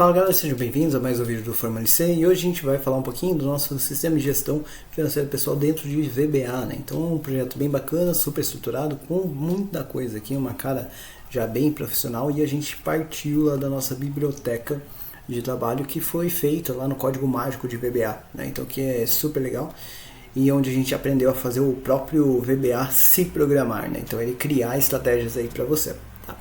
Fala galera, sejam bem-vindos a mais um vídeo do Formalice e hoje a gente vai falar um pouquinho do nosso sistema de gestão financeira pessoal dentro de VBA, né? Então um projeto bem bacana, super estruturado, com muita coisa aqui, uma cara já bem profissional, e a gente partiu lá da nossa biblioteca de trabalho que foi feita lá no código mágico de VBA, né? Então que é super legal e onde a gente aprendeu a fazer o próprio VBA se programar, né? Então ele criar estratégias aí para você, tá?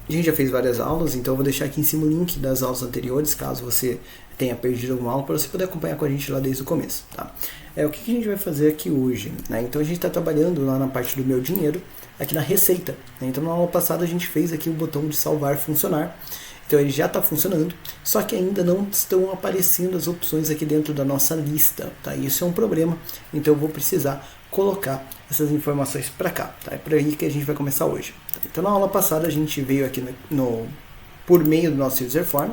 A gente já fez várias aulas, então eu vou deixar aqui em cima o link das aulas anteriores, caso você tenha perdido alguma aula, para você poder acompanhar com a gente lá desde o começo, tá? O que a gente vai fazer aqui hoje, né? Então a gente está trabalhando lá na parte do meu dinheiro, aqui na receita, né? Então na aula passada a gente fez aqui o botão de salvar funcionar, então ele já está funcionando, só que ainda não estão aparecendo as opções aqui dentro da nossa lista, tá? Isso é um problema, então eu vou precisar colocar essas informações para cá, tá? É por aí que a gente vai começar hoje. Então na aula passada a gente veio aqui por meio do nosso user form,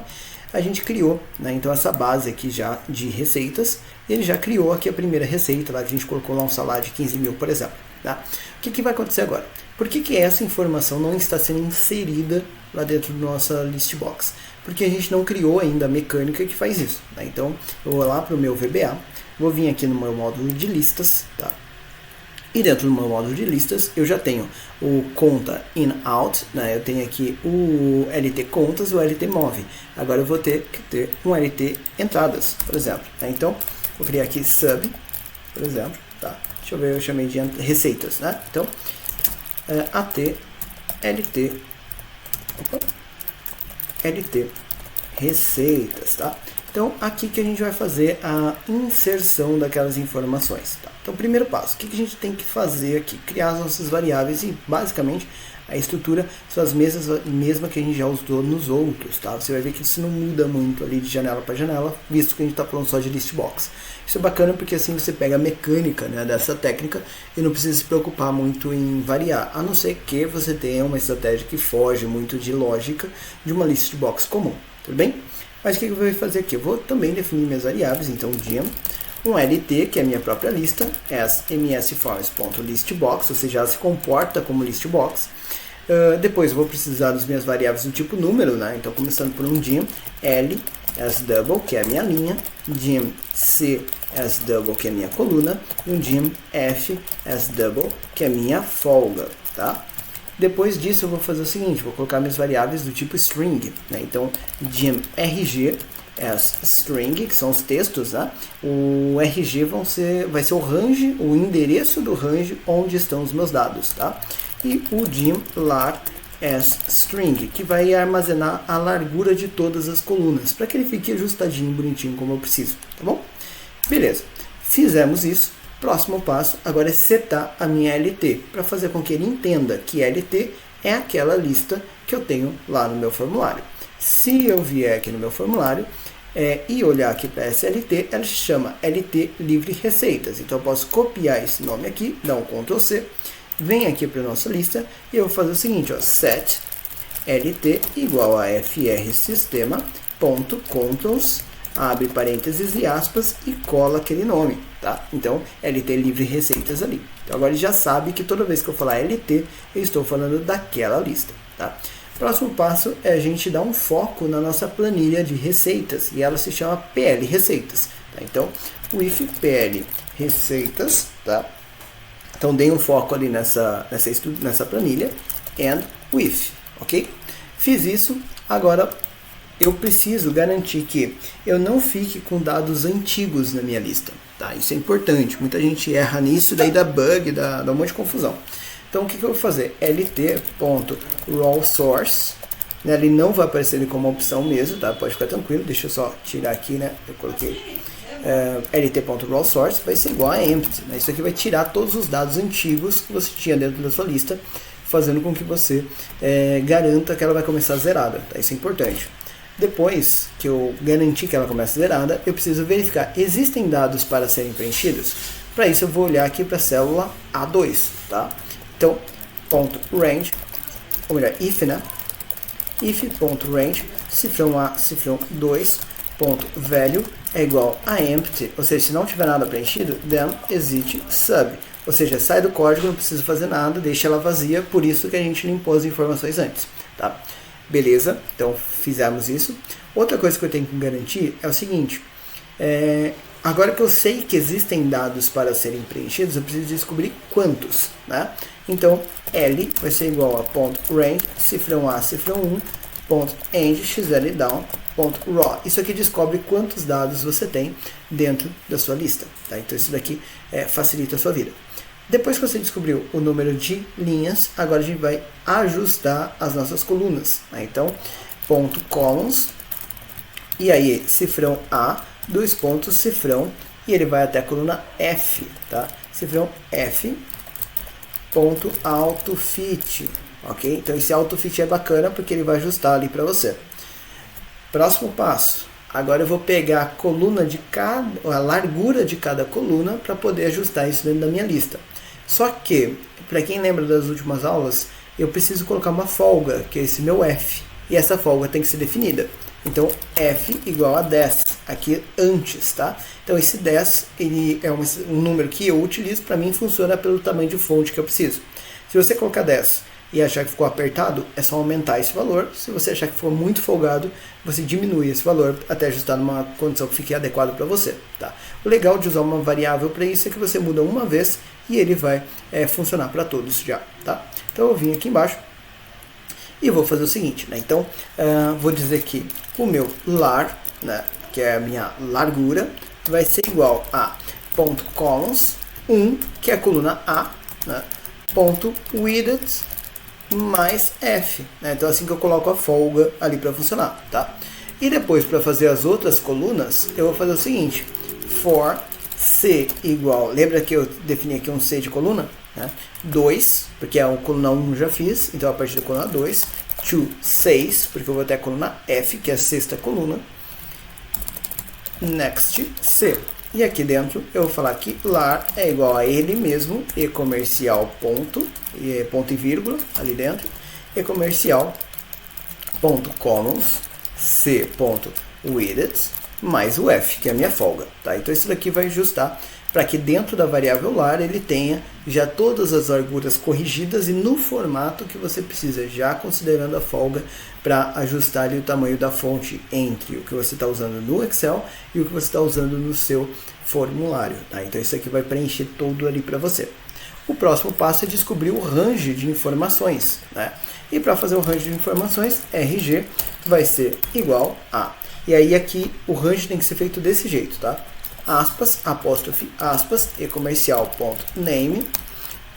a gente criou, né, então essa base aqui já de receitas, ele já criou aqui a primeira receita, lá que a gente colocou lá um salário de 15 mil, por exemplo, tá? O que vai acontecer agora? Por que essa informação não está sendo inserida lá dentro da nossa list box? Porque a gente não criou ainda a mecânica que faz isso, tá? Então eu vou lá para o meu VBA, vou vir aqui no meu módulo de listas, tá? E dentro do meu módulo de listas eu já tenho o conta in-out, né? Eu tenho aqui o LT contas e o LT move. Agora eu vou ter que ter um LT entradas, por exemplo, tá? Então vou criar aqui sub, por exemplo, tá? Deixa eu ver, eu chamei de receitas, né? Então AT LT LT receitas, tá? Então, aqui que a gente vai fazer a inserção daquelas informações, tá? Então, primeiro passo, o que a gente tem que fazer aqui? Criar as nossas variáveis e, basicamente, a estrutura são as mesmas que a gente já usou nos outros, tá? Você vai ver que isso não muda muito ali de janela para janela, visto que a gente está falando só de list box. Isso é bacana porque assim você pega a mecânica, né, dessa técnica e não precisa se preocupar muito em variar, a não ser que você tenha uma estratégia que foge muito de lógica de uma list box comum, tudo bem? Mas o que eu vou fazer aqui? Eu vou também definir minhas variáveis, então um LT, que é a minha própria lista, as msforms.listbox, ou seja, ela se comporta como listbox. Depois eu vou precisar das minhas variáveis do tipo número, né? Então começando por um dim L as double, que é a minha linha, dim C as double, que é a minha coluna, e um dim F as double, que é a minha folga, tá? Depois disso eu vou fazer o seguinte, vou colocar minhas variáveis do tipo string, né? Então dim RG as string, que são os textos, né? O RG vai ser o range, o endereço do range onde estão os meus dados, tá? E o dim lar as string, que vai armazenar a largura de todas as colunas, para que ele fique ajustadinho, bonitinho, como eu preciso, tá bom? Beleza, fizemos isso. Próximo passo agora é setar a minha LT, para fazer com que ele entenda que LT é aquela lista que eu tenho lá no meu formulário. Se eu vier aqui no meu formulário e olhar aqui para essa LT, ela se chama LT livre receitas. Então eu posso copiar esse nome aqui, dar um Ctrl C, vem aqui para a nossa lista e eu vou fazer o seguinte, ó, set LT igual a fr sistema.controls, abre parênteses e aspas e cola aquele nome, tá? Então, LT livre receitas ali. Então, agora ele já sabe que toda vez que eu falar LT, eu estou falando daquela lista, tá? Próximo passo é a gente dar um foco na nossa planilha de receitas, e ela se chama PL Receitas, tá? Então, with PL Receitas, tá? Então, dei um foco ali nessa planilha, and with, ok? Fiz isso, agora eu preciso garantir que eu não fique com dados antigos na minha lista, tá? Isso é importante, muita gente erra nisso, daí dá bug, dá um monte de confusão. Então o que eu vou fazer? lt.rawsource, né? Ele não vai aparecer ali como opção mesmo, tá? Pode ficar tranquilo, deixa eu só tirar aqui, né? Eu coloquei lt.rawsource, vai ser igual a empty, né? Isso aqui vai tirar todos os dados antigos que você tinha dentro da sua lista, fazendo com que você garanta que ela vai começar zerada, tá? Isso é importante. Depois que eu garantir que ela começa zerada, eu preciso verificar, existem dados para serem preenchidos? Para isso eu vou olhar aqui para a célula A2, tá? Então, .range, ou melhor, if, né? if.range, cifrão A, cifrão 2, .value é igual a empty, ou seja, se não tiver nada preenchido, then exit sub, ou seja, sai do código, não precisa fazer nada, deixa ela vazia, por isso que a gente limpou as informações antes, tá? Beleza, então fizemos isso. Outra coisa que eu tenho que garantir é o seguinte, agora que eu sei que existem dados para serem preenchidos, eu preciso descobrir quantos, né? Então, L vai ser igual a .range, cifrão A, cifrão 1, .end, xl down, .raw. Isso aqui descobre quantos dados você tem dentro da sua lista, tá? Então, isso daqui facilita a sua vida. Depois que você descobriu o número de linhas, agora a gente vai ajustar as nossas colunas, né? Então, .columns, e aí cifrão A, 2 pontos, cifrão, e ele vai até a coluna F, tá? Cifrão F, ponto AutoFit, ok? Então esse AutoFit é bacana porque ele vai ajustar ali para você. Próximo passo, agora eu vou pegar a coluna de a largura de cada coluna para poder ajustar isso dentro da minha lista. Só que, para quem lembra das últimas aulas, eu preciso colocar uma folga, que é esse meu F, e essa folga tem que ser definida. Então, F igual a 10, aqui antes, tá? Então, esse 10 ele é um número que eu utilizo, para mim funciona pelo tamanho de fonte que eu preciso. Se você colocar 10 e achar que ficou apertado, é só aumentar esse valor. Se você achar que ficou muito folgado, você diminui esse valor até ajustar numa condição que fique adequada para você, tá? O legal de usar uma variável para isso é que você muda uma vez e ele vai funcionar para todos já, tá? Então, eu vim aqui embaixo e vou fazer o seguinte, né? Então, vou dizer que o meu lar, né, que é a minha largura, vai ser igual a .columns 1, que é a coluna A, né, .width mais F, né? Então, assim que eu coloco a folga ali para funcionar, tá? E depois, para fazer as outras colunas, eu vou fazer o seguinte, for C igual, lembra que eu defini aqui um C de coluna? Né? 2, porque a coluna 1 eu já fiz, então a partir da coluna 2, to 6, porque eu vou até a coluna F, que é a sexta coluna, next C. E aqui dentro eu vou falar que lar é igual a ele mesmo, e comercial ponto e vírgula ali dentro, e comercial ponto columns C ponto width mais o F, que é a minha folga, tá? Então isso daqui vai ajustar para que dentro da variável lar ele tenha já todas as larguras corrigidas e no formato que você precisa, já considerando a folga para ajustar ali o tamanho da fonte entre o que você está usando no Excel e o que você está usando no seu formulário, tá? Então isso aqui vai preencher tudo ali para você. O próximo passo é descobrir o range de informações, né? E para fazer o range de informações, RG vai ser igual a... E aí aqui o range tem que ser feito desse jeito, tá? Aspas, apóstrofe, aspas, e comercial, ponto, name,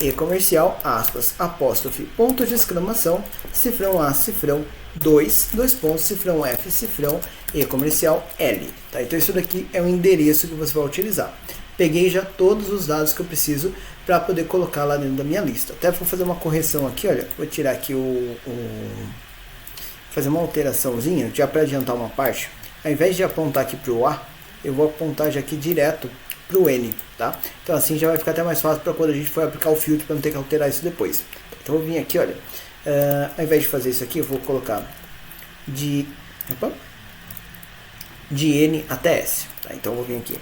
e comercial, aspas, apóstrofe, ponto de exclamação, cifrão A, cifrão 2, 2 pontos, cifrão F, cifrão, e comercial L, tá? Então isso daqui é o endereço que você vai utilizar. Peguei já todos os dados que eu preciso para poder colocar lá dentro da minha lista. Até vou fazer uma correção aqui, olha, vou tirar aqui fazer uma alteraçãozinha, já para adiantar uma parte. Ao invés de apontar aqui para o A, eu vou apontar já aqui direto para o N, tá? Então assim já vai ficar até mais fácil para quando a gente for aplicar o filtro, para não ter que alterar isso depois. Então eu vou vir aqui, olha, ao invés de fazer isso aqui, eu vou colocar de N até S, tá? Então eu vou vir aqui,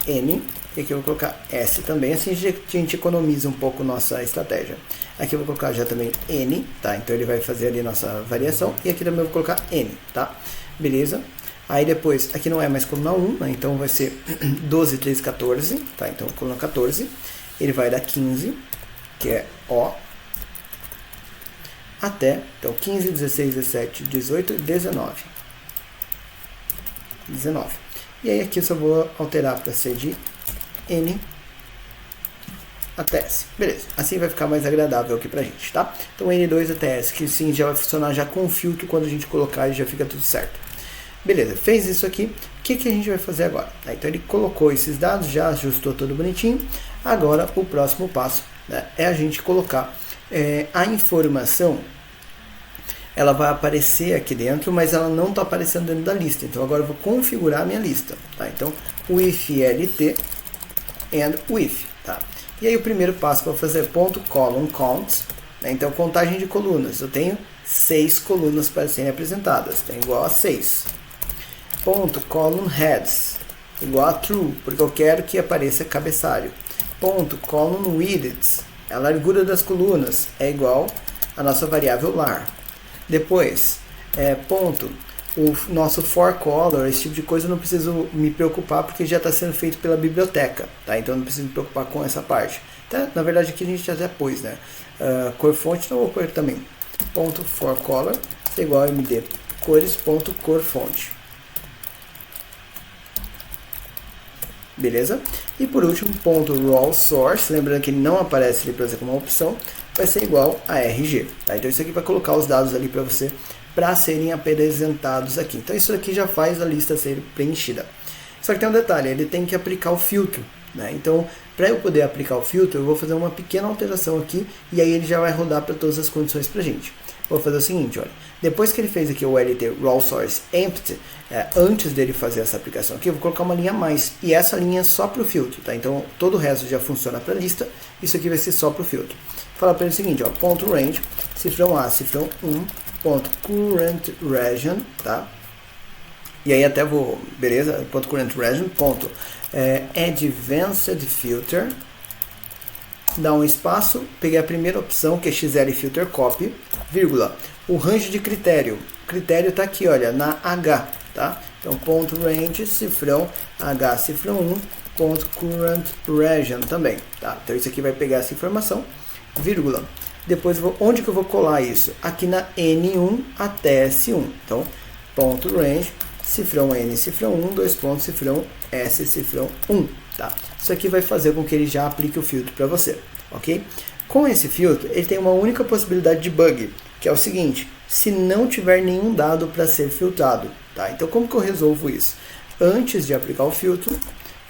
N, e aqui eu vou colocar S também, assim a gente economiza um pouco nossa estratégia. Aqui eu vou colocar já também N, tá? Então ele vai fazer ali nossa variação, e aqui também eu vou colocar N, tá? Beleza? Aí depois, aqui não é mais coluna 1, né? Então vai ser 12, 13, 14, tá? Então coluna 14, ele vai da 15, que é O, até, então 15, 16, 17, 18, 19. E aí aqui eu só vou alterar para ser de N até S. Beleza, assim vai ficar mais agradável aqui pra gente, tá? Então N2 até S, que sim, já vai funcionar já com o filtro, quando a gente colocar e já fica tudo certo. Beleza, fez isso aqui, o que a gente vai fazer agora? Então ele colocou esses dados, já ajustou tudo bonitinho. Agora o próximo passo, né, é a gente colocar a informação. Ela vai aparecer aqui dentro, mas ela não está aparecendo dentro da lista. Então agora eu vou configurar a minha lista, tá? Então with lt and with, tá? E aí o primeiro passo que eu vou fazer é .column count, né? Então contagem de colunas, eu tenho 6 colunas para serem apresentadas, tem igual a 6. .column heads, igual a true, porque eu quero que apareça cabeçalho. .column widths, a largura das colunas, é igual a nossa variável lar. Depois, o nosso for color, esse tipo de coisa eu não preciso me preocupar porque já está sendo feito pela biblioteca, tá? Então eu não preciso me preocupar com essa parte. Tá? Na verdade aqui a gente até pôs, né? Cor fonte, então eu vou pôr também ponto for color é igual a md cores ponto cor fonte. Beleza? E por último, ponto raw source, lembrando que ele não aparece ali para você como uma opção, vai ser igual a RG. Tá? Então isso aqui vai colocar os dados ali para você para serem apresentados aqui. Então isso aqui já faz a lista ser preenchida. Só que tem um detalhe, ele tem que aplicar o filtro, né? Então, para eu poder aplicar o filtro, eu vou fazer uma pequena alteração aqui e aí ele já vai rodar para todas as condições para a gente. Vou fazer o seguinte, olha, depois que ele fez aqui o LT raw source empty, antes dele fazer essa aplicação aqui, eu vou colocar uma linha a mais, e essa linha é só para o filtro, tá? Então, todo o resto já funciona para a lista, isso aqui vai ser só para o filtro. Vou falar para ele o seguinte, ó, ponto range, cifrão A, cifrão 1, ponto current region, tá? E aí até vou, beleza, ponto current region, ponto advanced filter, dá um espaço, peguei a primeira opção, que é XL filter copy, vírgula, o range de critério, está aqui, olha, na H, tá? Então, ponto range, cifrão, H, cifrão 1, ponto current region também, tá? Então, isso aqui vai pegar essa informação, vírgula, depois, onde que eu vou colar isso? Aqui na N1 até S1, então, ponto range, cifrão N, cifrão 1, dois pontos, cifrão S, cifrão 1, tá? Isso aqui vai fazer com que ele já aplique o filtro para você, ok? Com esse filtro, ele tem uma única possibilidade de bug, que é o seguinte, se não tiver nenhum dado para ser filtrado, tá? Então, como que eu resolvo isso? Antes de aplicar o filtro,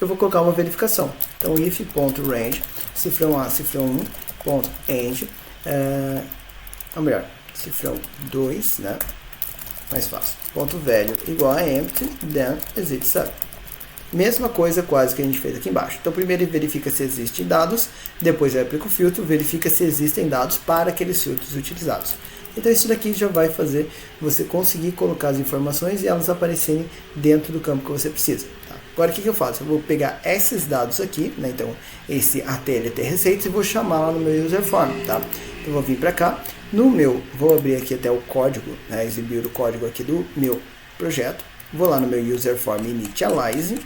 eu vou colocar uma verificação. Então, if.range, cifrão A, cifrão 1, ponto end, ou melhor, cifrão 2, né? Mais fácil. Ponto velho igual a empty, then exit sub. Mesma coisa quase que a gente fez aqui embaixo. Então primeiro ele verifica se existem dados, depois ele aplica o filtro, verifica se existem dados para aqueles filtros utilizados. Então isso daqui já vai fazer você conseguir colocar as informações e elas aparecerem dentro do campo que você precisa. Tá? Agora o que eu faço? Eu vou pegar esses dados aqui, né? Então esse ATLT receitas e vou chamar lá no meu user form. Tá? Então eu vou vir para cá, vou abrir aqui até o código, né? Exibir o código aqui do meu projeto. Vou lá no meu user form initialize.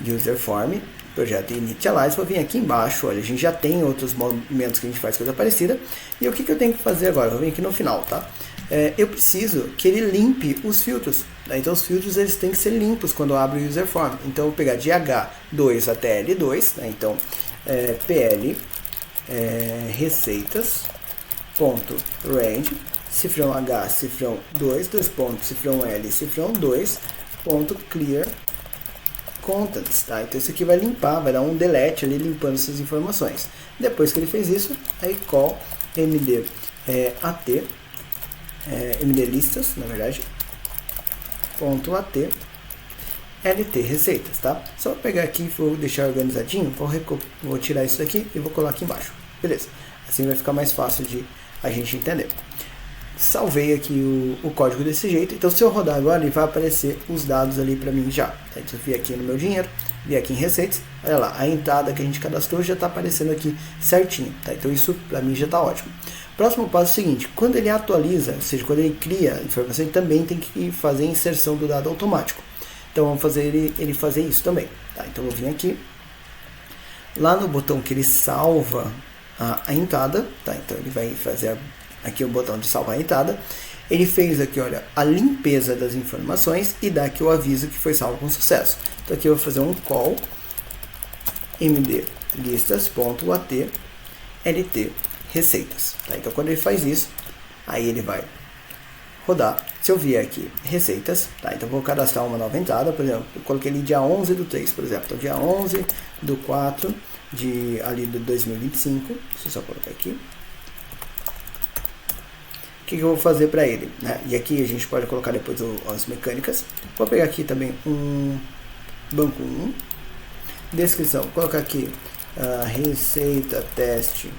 User form, projeto initialize, vou vir aqui embaixo, olha, a gente já tem outros momentos que a gente faz coisa parecida, e o que eu tenho que fazer agora? Vou vir aqui no final, tá? Eu preciso que ele limpe os filtros, né? Então os filtros eles têm que ser limpos quando eu abro o user form, então eu vou pegar de H2 até L2, né? Então PL receitas, ponto range, cifrão H, cifrão 2, dois pontos, cifrão L, cifrão 2, ponto clear contents, tá? Então isso aqui vai limpar, vai dar um delete ali limpando essas informações. Depois que ele fez isso, aí call md md listas, na verdade, ponto at lt receitas, tá? Só pegar aqui, vou deixar organizadinho, vou tirar isso daqui e vou colar aqui embaixo, beleza? Assim vai ficar mais fácil de a gente entender. Salvei aqui o código desse jeito, então se eu rodar agora ele vai aparecer os dados ali para mim já, tá? Então eu vi aqui no meu dinheiro, vi aqui em receitas, olha lá, a entrada que a gente cadastrou já está aparecendo aqui certinho, tá? Então isso para mim já está ótimo. Próximo passo é o seguinte, quando ele atualiza, ou seja, quando ele cria informação, ele também tem que fazer a inserção do dado automático, então vamos fazer ele fazer isso também, tá? Então eu vim aqui, lá no botão que ele salva a entrada, tá? Então ele vai fazer aqui o botão de salvar a entrada, ele fez aqui, olha, a limpeza das informações e dá aqui o aviso que foi salvo com sucesso. Então aqui eu vou fazer um call md listas.at lt receitas, tá? Então quando ele faz isso, aí ele vai rodar. Se eu vier aqui receitas, tá? Então vou cadastrar uma nova entrada, por exemplo, eu coloquei ali dia 11 do 3, por exemplo, então dia 11 do 4 ali do 2025, deixa eu só colocar aqui. O que eu vou fazer para ele, né? E aqui a gente pode colocar depois as mecânicas. Vou pegar aqui também um banco 1, descrição, vou colocar aqui receita teste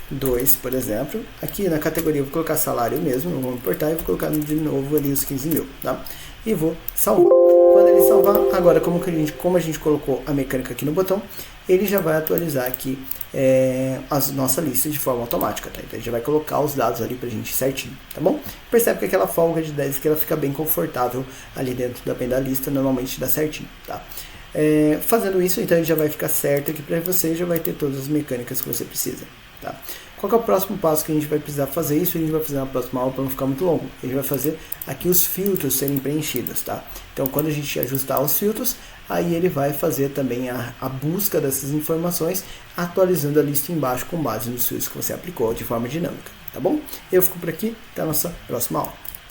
2, por exemplo. Aqui na categoria eu vou colocar salário mesmo, não vou importar, e vou colocar de novo ali os 15 mil, tá? E vou salvar. Quando ele salvar. Agora, como a gente colocou a mecânica aqui no botão, ele já vai atualizar aqui a nossa lista de forma automática, tá? Então a gente vai colocar os dados ali pra gente certinho, tá bom? Percebe que aquela folga de 10 que ela fica bem confortável ali dentro da lista, normalmente dá certinho, tá? Fazendo isso, então a gente já vai ficar certo aqui para você, já vai ter todas as mecânicas que você precisa, tá? Qual que é o próximo passo que a gente vai precisar fazer isso? A gente vai fazer na próxima aula para não ficar muito longo. A gente vai fazer aqui os filtros serem preenchidos, tá? Então, quando a gente ajustar os filtros, aí ele vai fazer também a busca dessas informações, atualizando a lista embaixo com base nos filtros que você aplicou de forma dinâmica, tá bom? Eu fico por aqui, até a nossa próxima aula.